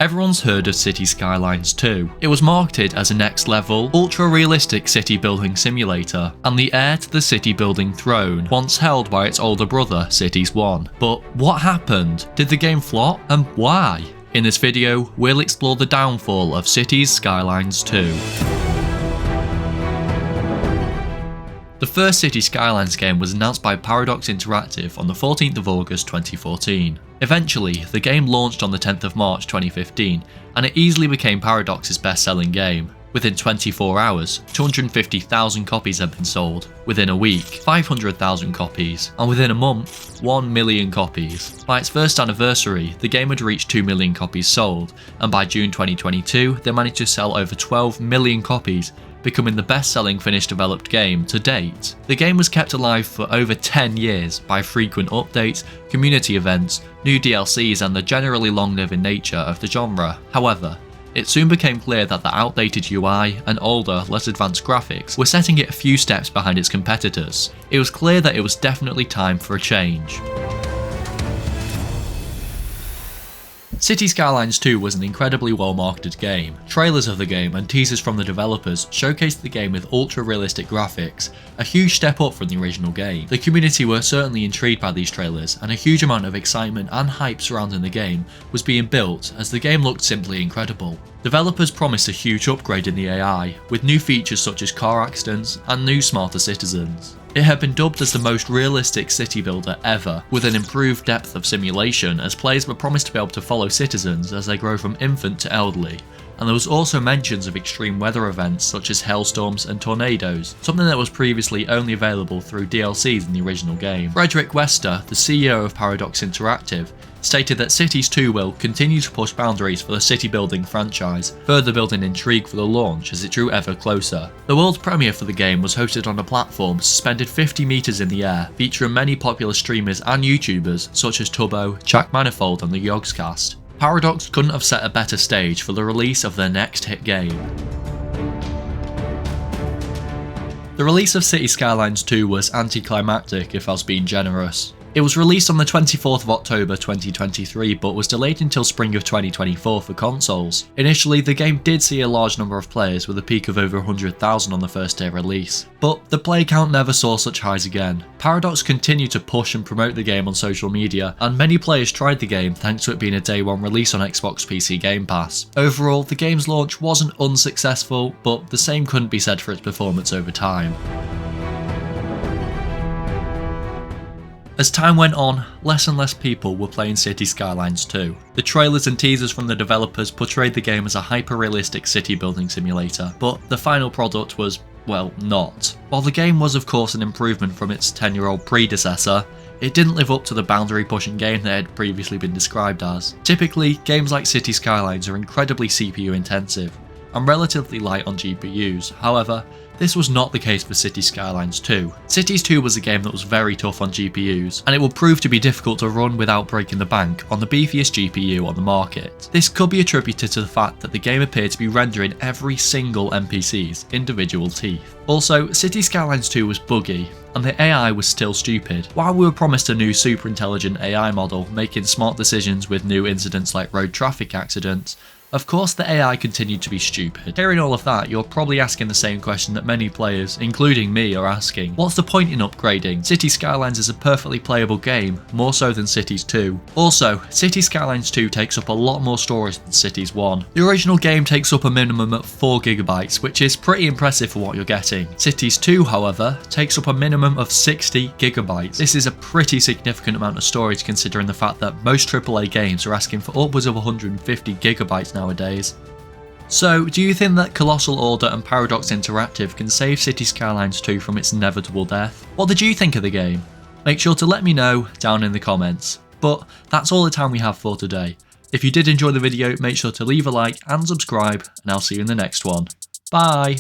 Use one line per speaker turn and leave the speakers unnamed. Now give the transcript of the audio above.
Everyone's heard of Cities Skylines II. It was marketed as a next level, ultra-realistic city building simulator, and the heir to the city building throne, once held by its older brother, Cities 1. But what happened? Did the game flop, and why? In this video, we'll explore the downfall of Cities Skylines II. The first Cities Skylines game was announced by Paradox Interactive on the 14th of August 2014. Eventually, the game launched on the 10th of March 2015, and it easily became Paradox's best-selling game. Within 24 hours, 250,000 copies had been sold. Within a week, 500,000 copies. And within a month, 1 million copies. By its first anniversary, the game had reached 2 million copies sold, and by June 2022, they managed to sell over 12 million copies, becoming the best-selling finished developed game to date. The game was kept alive for over 10 years by frequent updates, community events, new DLCs, and the generally long-living nature of the genre. However, it soon became clear that the outdated UI and older, less advanced graphics were setting it a few steps behind its competitors. It was clear that it was definitely time for a change. Cities Skylines 2 was an incredibly well-marketed game. Trailers of the game and teasers from the developers showcased the game with ultra-realistic graphics, a huge step up from the original game. The community were certainly intrigued by these trailers, and a huge amount of excitement and hype surrounding the game was being built as the game looked simply incredible. Developers promised a huge upgrade in the AI, with new features such as car accidents and new smarter citizens. It had been dubbed as the most realistic city builder ever, with an improved depth of simulation as players were promised to be able to follow citizens as they grow from infant to elderly, and there was also mentions of extreme weather events such as hailstorms and tornadoes, something that was previously only available through DLCs in the original game. Frederick Wester, the CEO of Paradox Interactive, stated that Cities 2 will continue to push boundaries for the city building franchise, further building intrigue for the launch as it drew ever closer. The world premiere for the game was hosted on a platform suspended 50 meters in the air, featuring many popular streamers and YouTubers such as Tubbo, JackManifold, and the Yogscast. Paradox couldn't have set a better stage for the release of their next hit game. The release of Cities Skylines 2 was anticlimactic, if I was being generous. It was released on the 24th of October 2023, but was delayed until spring of 2024 for consoles. Initially, the game did see a large number of players, with a peak of over 100,000 on the first day release. But the play count never saw such highs again. Paradox continued to push and promote the game on social media, and many players tried the game thanks to it being a day one release on Xbox PC Game Pass. Overall, the game's launch wasn't unsuccessful, but the same couldn't be said for its performance over time. As time went on, less and less people were playing Cities Skylines 2. The trailers and teasers from the developers portrayed the game as a hyper-realistic city building simulator, but the final product was, well, not. While the game was of course an improvement from its 10-year-old predecessor, it didn't live up to the boundary-pushing game that it had previously been described as. Typically, games like Cities Skylines are incredibly CPU intensive, and relatively light on GPUs. However, this was not the case for Cities Skylines 2. Cities 2 was a game that was very tough on GPUs, and it will prove to be difficult to run without breaking the bank on the beefiest GPU on the market. This could be attributed to the fact that the game appeared to be rendering every single NPC's individual teeth. Also, Cities Skylines 2 was buggy, and the AI was still stupid. While we were promised a new super intelligent AI model making smart decisions with new incidents like road traffic accidents, of course the AI continued to be stupid. Hearing all of that, you're probably asking the same question that many players, including me, are asking. What's the point in upgrading? Cities Skylines is a perfectly playable game, more so than Cities 2. Also, Cities Skylines 2 takes up a lot more storage than Cities 1. The original game takes up a minimum of 4GB, which is pretty impressive for what you're getting. Cities 2, however, takes up a minimum of 60GB. This is a pretty significant amount of storage considering the fact that most AAA games are asking for upwards of 150GB nowadays. So, do you think that Colossal Order and Paradox Interactive can save Cities Skylines 2 from its inevitable death? What did you think of the game? Make sure to let me know down in the comments. But that's all the time we have for today. If you did enjoy the video, make sure to leave a like and subscribe, and I'll see you in the next one. Bye!